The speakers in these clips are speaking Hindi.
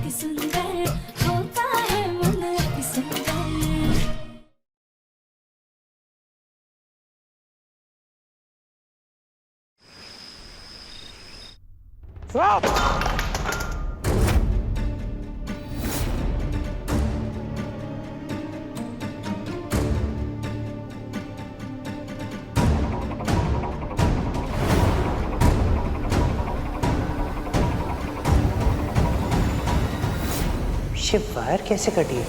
अति सुंदर होता है मन अति सुंदर। ये वायर कैसे कटी है?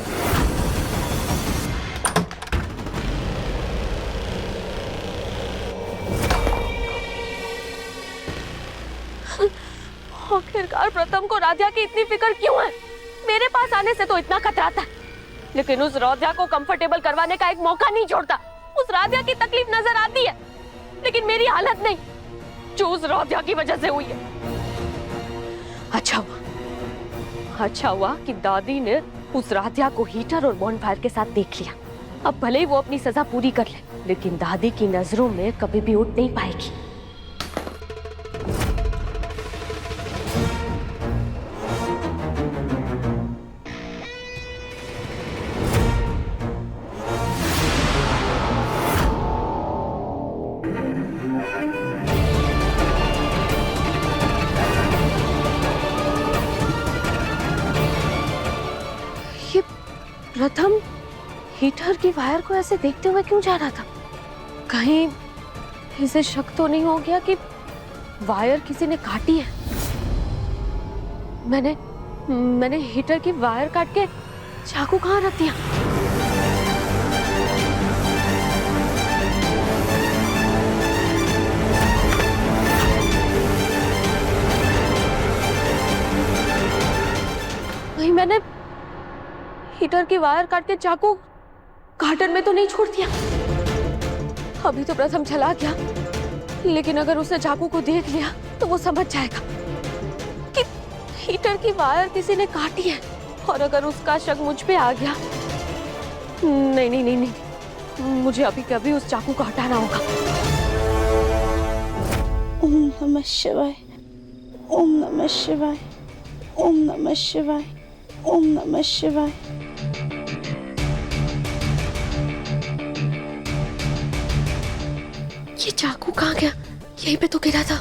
आखिरकार प्रथम को राध्या की इतनी फिक्र क्यों है? मेरे पास आने से तो इतना कतराता है, लेकिन उस राध्या को कंफर्टेबल करवाने का एक मौका नहीं छोड़ता। उस राध्या की तकलीफ नजर आती है, लेकिन मेरी हालत नहीं, जो उस राध्या की वजह से हुई है। अच्छा हुआ कि दादी ने उस राध्या को हीटर और बॉनफायर के साथ देख लिया। अब भले ही वो अपनी सजा पूरी कर ले, लेकिन दादी की नजरों में कभी भी उठ नहीं पाएगी। प्रथम हीटर की वायर को ऐसे देखते हुए क्यों जा रहा था? कहीं इसे शक तो नहीं हो गया कि वायर किसी ने काटी है? मैंने हीटर की वायर काट के चाकू कहाँ रख दिया? नहीं, मैंने हीटर की वायर काट के चाकू गार्डन में तो नहीं छोड़ दिया। अभी तो प्रथम चला गया, लेकिन अगर उसने चाकू को देख लिया तो वो समझ जाएगा कि हीटर की वायर किसी ने काटी है। और अगर उसका शक मुझ पे आ गया, नहीं नहीं नहीं नहीं, मुझे अभी कभी उस चाकू को हटाना होगा। ओम नमः शिवाय, ओम नमः शिवाय, ओम नमः शिवाय, ओम नमः शिवाय। ये चाकू कहाँ गया? यहीं पे तो गिरा था।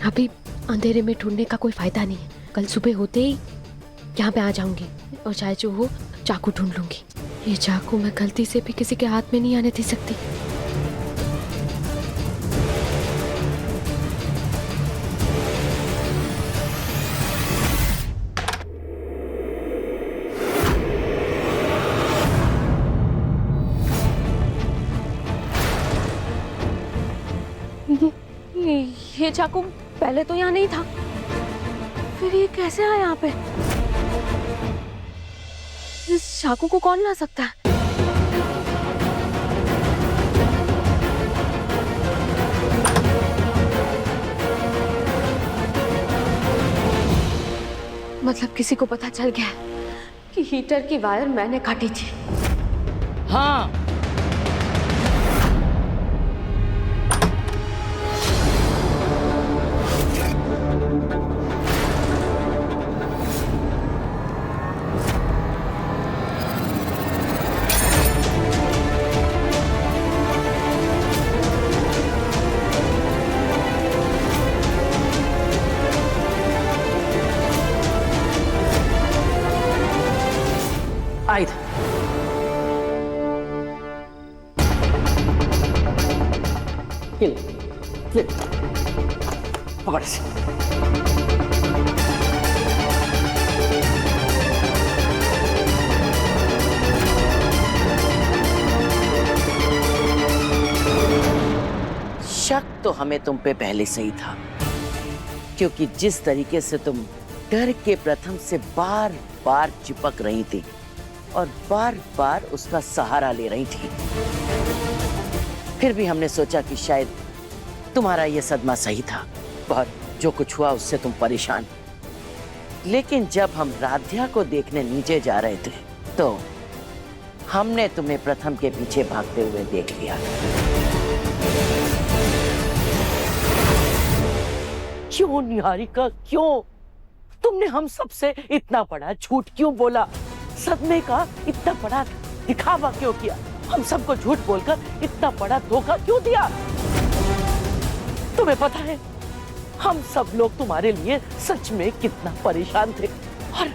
अभी अंधेरे में ढूंढने का कोई फायदा नहीं है। कल सुबह होते ही यहाँ पे आ जाऊंगी और चाहे जो हो चाकू ढूंढ लूंगी। ये चाकू मैं गलती से भी किसी के हाथ में नहीं आने दे सकती। ये चाकू पहले तो यहाँ नहीं था, फिर ये कैसे आया यहाँ पे? इस चाकू को कौन ला सकता है? मतलब किसी को पता चल गया कि हीटर की वायर मैंने काटी थी। हाँ, आई था। पकड़ से। शक तो हमें तुम पे पहले से ही था, क्योंकि जिस तरीके से तुम डर के प्रथम से बार बार चिपक रही थी और बार बार उसका सहारा ले रही थी, फिर भी हमने सोचा कि शायद तुम्हारा यह सदमा सही था और जो कुछ हुआ उससे तुम परेशान। लेकिन जब हम राध्या को देखने नीचे जा रहे थे तो हमने तुम्हें प्रथम के पीछे भागते हुए देख लिया। क्यों निहारिका, क्यों? तुमने हम सबसे इतना बड़ा झूठ क्यों बोला? सदमे का इतना बड़ा दिखावा क्यों किया? हम सबको झूठ बोलकर इतना बड़ा धोखा क्यों दिया? तुम्हें पता है हम सब लोग तुम्हारे लिए सच में कितना परेशान थे। और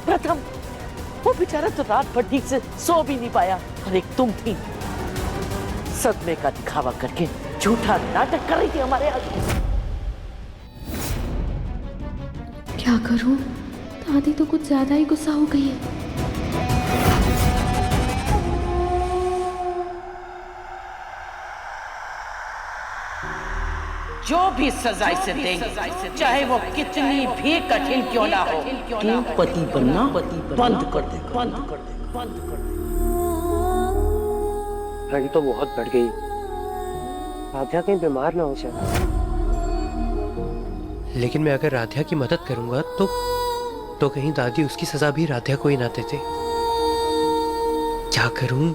प्रथम, वो बेचारा तो रात भर ठीक से सो भी नहीं पाया। और एक तुम थी, सदमे का दिखावा करके झूठा नाटक कर रही थी हमारे आगे। क्या करूं? दादी तो कुछ ज्यादा ही गुस्सा हो गई है। जो भी सजा इसे देंगे, चाहे वो कितनी भी कठिन क्यों ना हो, तू पति बनना बंद कर दे, बंद कर दे, बंद कर दे। ठंड तो बहुत बढ़ गई, राधा कहीं बीमार ना हो जाए। लेकिन मैं अगर राधा की मदद करूंगा तो कहीं दादी उसकी सजा भी राधा को ही ना देते। क्या करूं?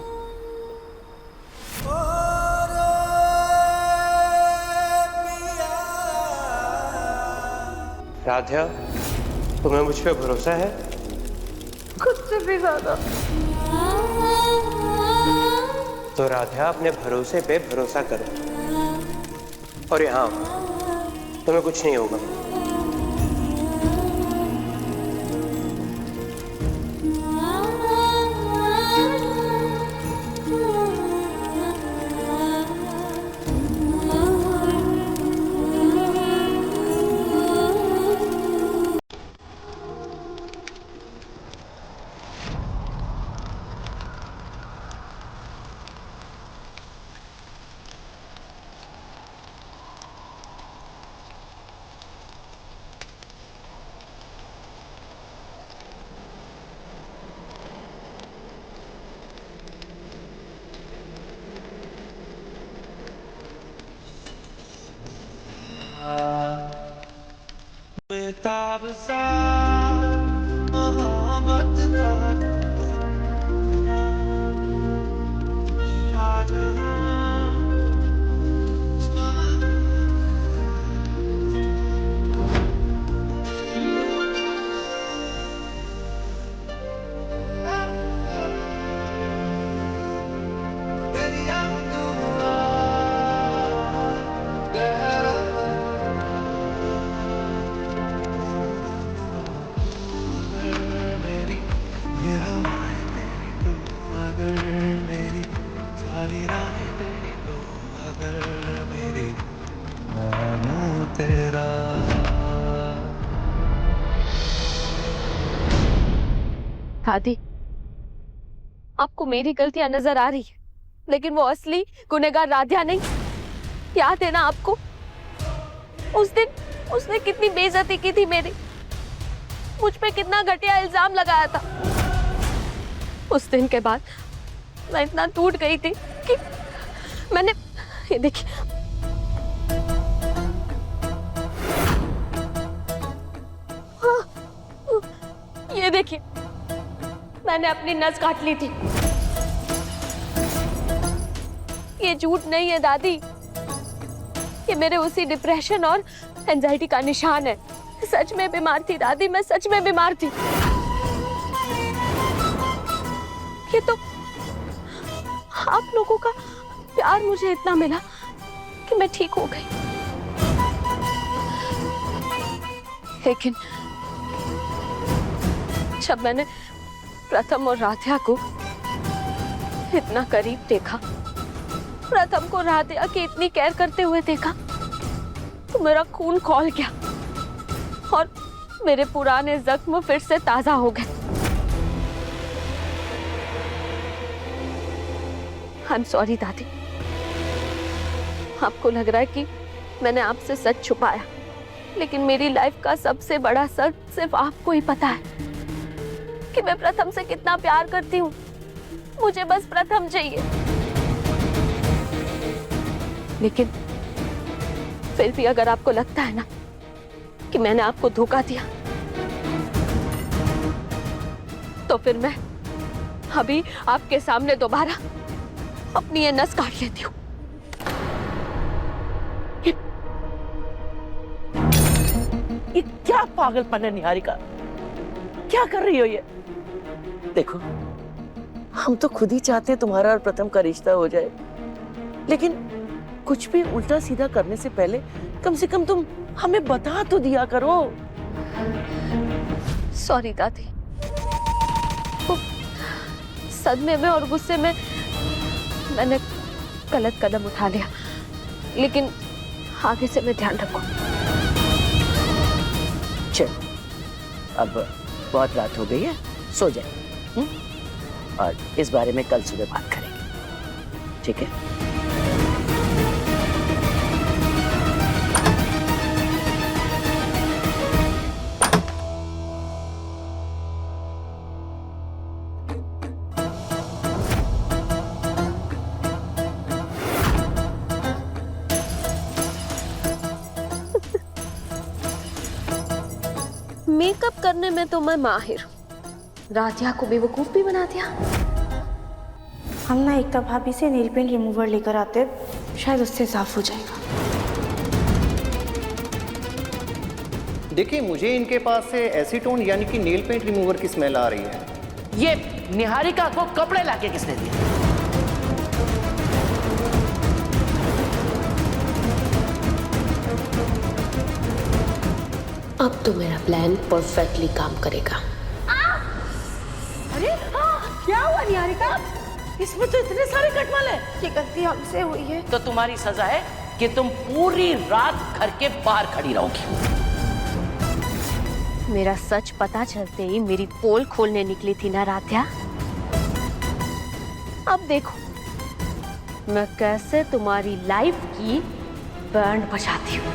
राधा, तुम्हें मुझ पे भरोसा है? खुद से भी ज्यादा। तो राधा, अपने भरोसे पे भरोसा करो और यहाँ तुम्हें कुछ नहीं होगा। दादी, आपको मेरी गलतियां नजर आ रही है, लेकिन वो असली गुनहगार राधा नहीं। याद है ना आपको? उस दिन उसने कितनी बेइज्जती की थी मेरी, मुझ पे कितना घटिया इल्जाम लगाया था। उस दिन के बाद मैं इतना टूट गई थी कि मैंने, ये देखिए, ये देखिए, मैंने अपनी नस काट ली थी। ये झूठ नहीं है दादी, ये मेरे उसी डिप्रेशन और एंजाइटी का निशान है। सच में बीमार थी दादी, मैं सच में बीमार थी। ये तो आप लोगों का प्यार मुझे इतना मिला कि मैं ठीक हो गई। लेकिन जब मैंने प्रथम और राधा को इतना करीब देखा, प्रथम को राधा की इतनी केयर करते हुए देखा, तो मेरा खून खौल गया और मेरे पुराने जख्म फिर से ताजा हो गए। आई एम सॉरी दादी, आपको लग रहा है कि मैंने आपसे सच छुपाया, लेकिन मेरी लाइफ का सबसे बड़ा सच सिर्फ आपको ही पता है कि मैं प्रथम से कितना प्यार करती हूँ। मुझे बस प्रथम चाहिए। लेकिन फिर भी अगर आपको लगता है ना कि मैंने आपको धोखा दिया, तो फिर मैं अभी आपके सामने दोबारा अपनी ये नस काट लेती हूँ। ये क्या पागलपन है निहारिका? क्या कर रही हो ये? देखो, हम तो खुद ही चाहते हैं तुम्हारा और प्रथम का रिश्ता हो जाए, लेकिन कुछ भी उल्टा सीधा करने से पहले कम से कम तुम हमें बता तो दिया करो। सॉरी दादी, वो सदमे में और गुस्से में मैंने गलत कदम उठा लिया, लेकिन आगे से मैं ध्यान रखूं। चल, अब बहुत रात हो गई है, सो जाए। और इस बारे में कल सुबह बात करेंगे, ठीक है? मेकअप करने में तो मैं माहिर हूँ, राधिया को बेवकूफ भी बना दिया। हम ना एकता भाभी से नेल पेंट रिमूवर लेकर आते, शायद उससे साफ हो जाएगा। देखिए, मुझे इनके पास से एसीटोन यानी कि नेल पेंट रिमूवर की स्मेल आ रही है। ये निहारिका को कपड़े लाके किसने दिए? अब तो मेरा प्लान परफेक्टली काम करेगा। अरे क्या हुआ निहारिका? इसमें तो इतने सारे कटमल हैं। ये गलती हमसे हुई है। तो तुम्हारी सजा है कि तुम पूरी रात घर के बाहर खड़ी रहोगी। मेरा सच पता चलते ही मेरी पोल खोलने निकली थी ना राध्या। अब देखो मैं कैसे तुम्हारी लाइफ की बैंड बजाती हूँ।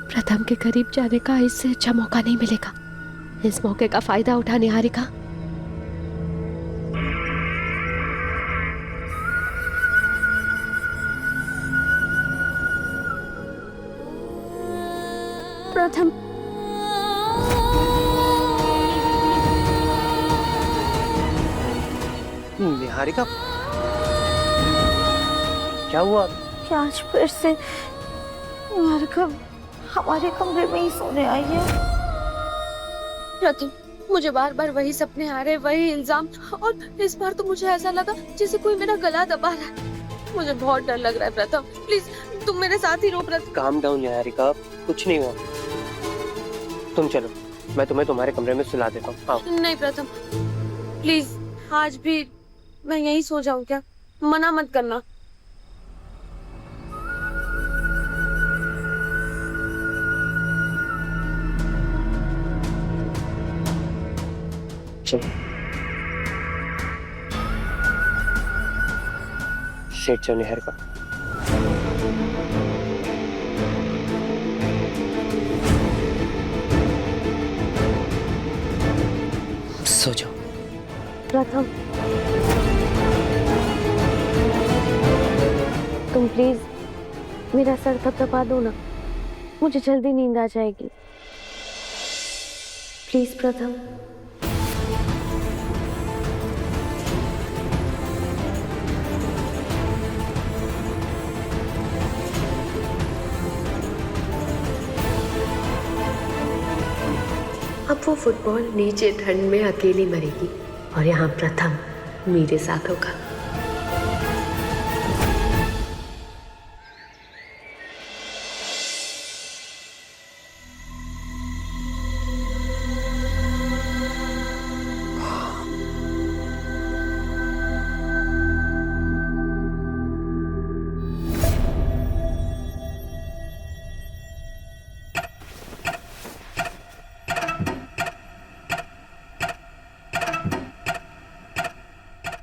प्रथम के करीब जाने का इससे अच्छा मौका नहीं मिलेगा। इस मौके का फायदा उठा निहारिका। प्रथम निहारिका, क्या हुआ? क्या आज फिर से निहारिका हमारे कमरे में ही सोने आई है? प्रथम, मुझे बार बार वही सपने आ रहे, वही इल्जाम, और इस बार तो मुझे ऐसा लगा जैसे कोई मेरा गला दबा रहा है। मुझे बहुत डर लग रहा है प्रथम, प्लीज तुम मेरे साथ ही रहो। प्रथम, काम डाउन निहारिका, कुछ नहीं हुआ। तुम चलो, मैं तुम्हें तुम्हारे कमरे में सुला देता हूँ। आओ। नहीं प्रथम, प्लीज आज भी मैं यहीं सो जाऊं क्या? मना मत करना। चलो, सेठ जाओ निहारिका। सो जाओ। प्रथम, तुम प्लीज मेरा सर थपथपा दो ना, मुझे जल्दी नींद आ जाएगी। प्लीज प्रथम। अब वो फुटबॉल नीचे ठंड में अकेली मरेगी और यहाँ प्रथम मेरे साथ होगा।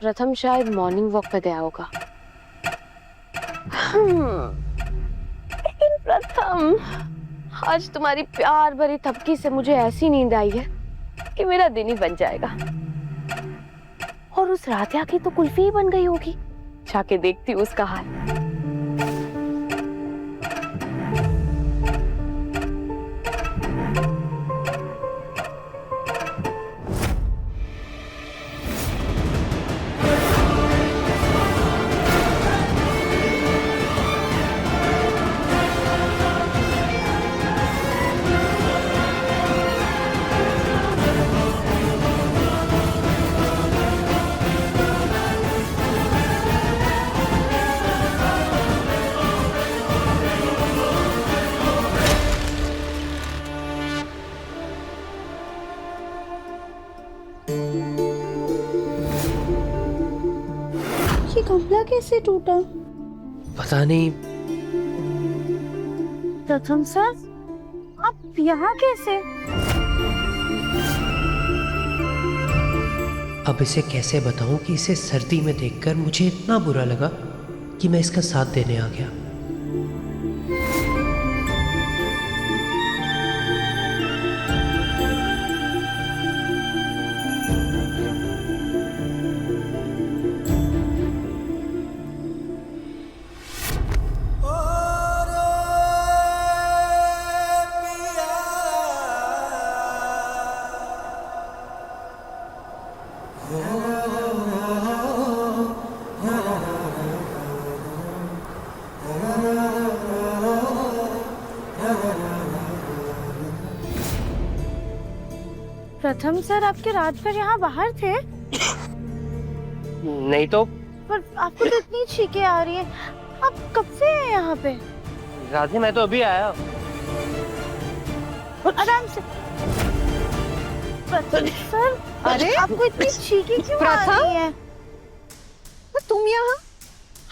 प्रथम शायद मॉर्निंग वॉक पे गया होगा। लेकिन प्रथम, आज तुम्हारी प्यार भरी थपकी से मुझे ऐसी नींद आई है कि मेरा दिन ही बन जाएगा। और उस राधिया की तो कुल्फी ही बन गई होगी। जाके देखती हूँ उसका हाल। ये गमला कैसे टूटा? पता नहीं। प्रथम सर, आप यहाँ कैसे? अब इसे कैसे बताऊं कि इसे सर्दी में देखकर मुझे इतना बुरा लगा कि मैं इसका साथ देने आ गया। प्रथम सर, आपके रात भर यहाँ बाहर थे? नहीं तो। पर आपको तो इतनी छींकें आ रही हैं। आप कब से हैं यहाँ पे? राधे, मैं तो अभी आया। आराम से। प्रथम सर, अरे आपको इतनी छींकें क्यों आ रही हैं? तुम यहाँ?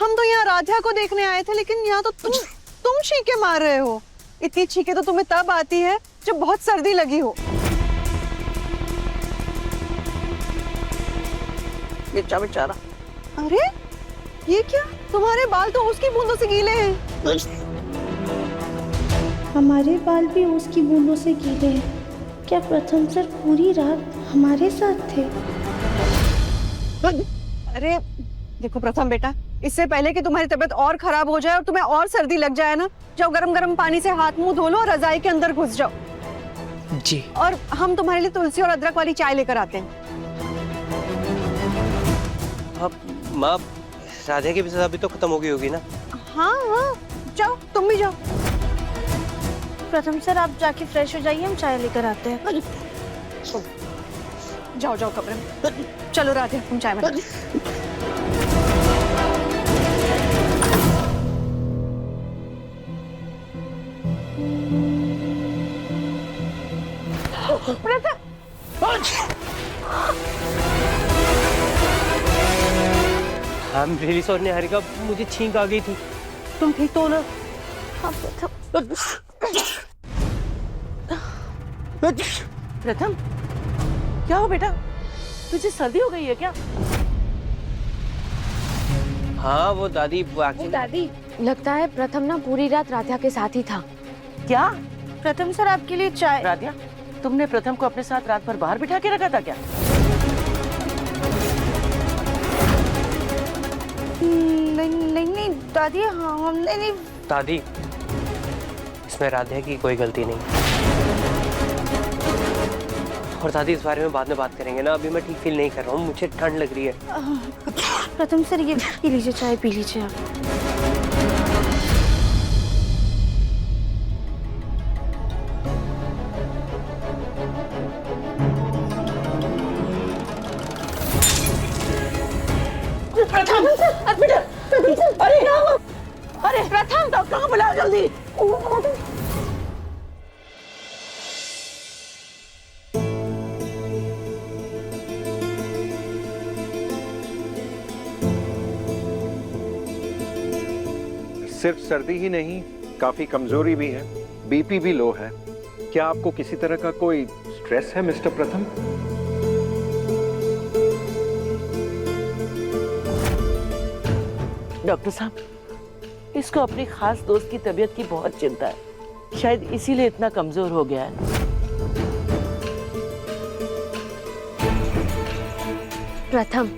हम तो यहाँ राधा को देखने आए थे, लेकिन यहाँ तो तुम छींके मार रहे हो। इतनी छींके तो तुम्हें तब आती है जब बहुत सर्दी लगी हो। बेचा बेचारा। अरे ये क्या? तुम्हारे बाल तो उसकी बूंदों से गीले हैं। हमारे बाल भी उसकी बूंदों से गीले हैं। क्या प्रथम सर पूरी रात हमारे साथ थे? अरे देखो प्रथम बेटा, इससे पहले कि तुम्हारी तबीयत और खराब हो जाए और तुम्हें और सर्दी लग जाए ना, जाओ गरम गरम पानी से हाथ मुंह धो लो और रजाई के अंदर घुस जाओ। जी। और हम तुम्हारे लिए तुलसी और अदरक वाली चाय लेकर आते हैं। अब माँ, राधे की भी सजा भी तो खत्म हो गई होगी ना? हाँ हाँ, जाओ तुम भी जाओ। प्रथम सर, आप जाके फ्रेश हो जाइए, हम चाय लेकर आते हैं। जाओ जाओ कमरे में। चलो राधे, हम चाय बनाते हैं। I'm really sorry निहारिका, मुझे छींक आ गई थी। तुम ठीक तो हो ना? प्रथम, क्या हो बेटा? तुझे सर्दी हो गई है क्या? हाँ वो दादी, वो actually... दादी, लगता है प्रथम ना पूरी रात राधा के साथ ही था। क्या? प्रथम सर, आपके लिए चाय। राधिया, तुमने प्रथम को अपने साथ रात भर बाहर बिठा के रखा था क्या? नहीं दादी, हमने नहीं। दादी, इसमें राधे की कोई गलती नहीं। और दादी, इस बारे में बाद में बात करेंगे ना, अभी मैं ठीक फील नहीं कर रहा हूँ, मुझे ठंड लग रही है। प्रथम सर, ये पी लीजिए, चाय पी लीजिए आप। अरे प्रथम, डॉक्टर को बुलाओ जल्दी। सिर्फ सर्दी ही नहीं, काफी कमजोरी भी है, बीपी भी लो है। क्या आपको किसी तरह का कोई स्ट्रेस है मिस्टर प्रथम? डॉक्टर साहब, इसको अपनी खास दोस्त की तबीयत की बहुत चिंता है। शायद इसीलिए इतना कमजोर हो गया है। प्रथम,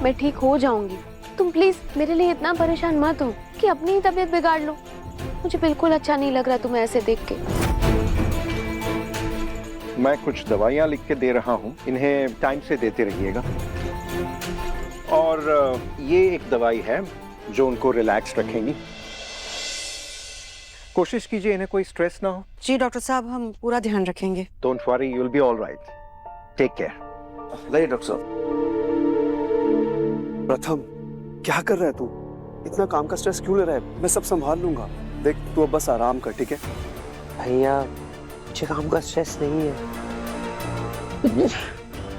मैं ठीक हो जाऊंगी। तुम प्लीज मेरे लिए इतना परेशान मत हो कि अपनी ही तबीयत बिगाड़ लो। मुझे बिल्कुल अच्छा नहीं लग रहा तुम्हें ऐसे देख के। मैं कुछ दवाइयाँ लिख के दे रहा हूँ, इन्हें टाइम से देते रहिएगा। और ये एक दवाई है जो उनको रिलैक्स रखेंगी। कोशिश कीजिए इन्हें कोई स्ट्रेस ना हो। जी डॉक्टर साहब, हम पूरा ध्यान रखेंगे। Don't worry, you will be all right. Take care. नहीं डॉक्टर साहब। प्रथम, क्या कर रहा है तू? इतना काम का स्ट्रेस क्यों ले रहा है? मैं सब संभाल लूंगा। देख, तू अब बस आराम कर, ठीक है? भैया, मुझे काम का स्ट्रेस नहीं है।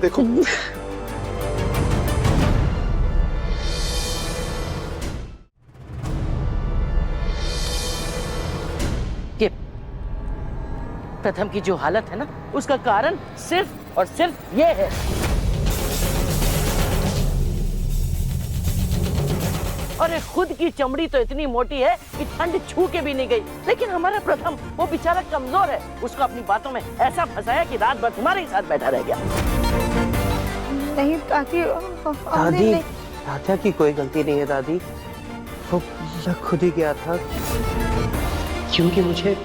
देखो प्रथम की जो हालत है ना, उसका कारण सिर्फ और सिर्फ ये है। अरे खुद की चमड़ी तो इतनी मोटी है कि ठंड छू के भी नहीं गई, लेकिन हमारा प्रथम वो बेचारा कमजोर है, उसको अपनी बातों में ऐसा फंसाया कि रात भर तुम्हारे ही साथ बैठा रह गया। नहीं दादी, दादी, राधा की कोई गलती नहीं है दादी, वो खुद ही गया था क्योंकि मुझे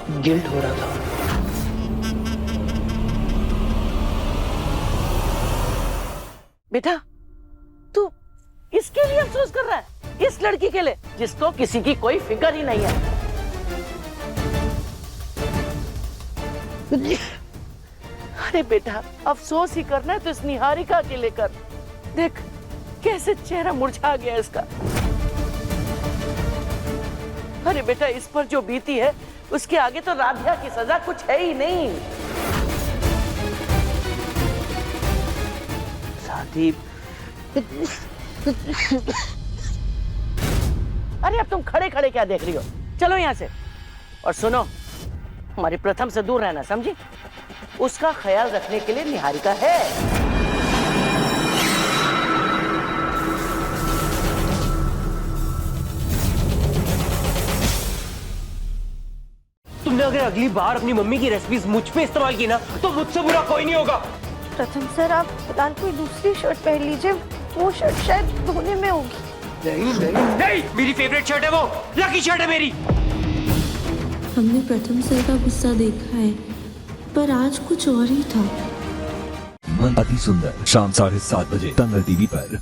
गिल्ट हो रहा था। बेटा, तू इसके लिए अफसोस कर रहा है, इस लड़की के लिए जिसको किसी की कोई फिक्र ही नहीं है। अरे बेटा, अफसोस ही करना है तो इस निहारिका के लिए कर। देख कैसे चेहरा मुरझा गया इसका। अरे बेटा, इस पर जो बीती है उसके आगे तो राधिया की सजा कुछ है ही नहीं। दादी, अरे अब तुम खड़े खड़े क्या देख रही हो, चलो यहाँ से। और सुनो, हमारे प्रथम से दूर रहना, समझी? उसका ख्याल रखने के लिए निहारिका है। तुमने अगर अगली बार अपनी मम्मी की रेसिपीज मुझ पे इस्तेमाल की ना, तो मुझसे बुरा कोई नहीं होगा। प्रथम सर, आप फिलहाल कोई दूसरी शर्ट पहन लीजिए, वो शर्ट शायद धोने में होगी। नहीं, मेरी फेवरेट शर्ट है वो, लकी शर्ट है मेरी। हमने प्रथम सर का गुस्सा देखा है, पर आज कुछ और ही था। मन अति सुंदर, शाम 7:30 बजे, तंग टीवी पर।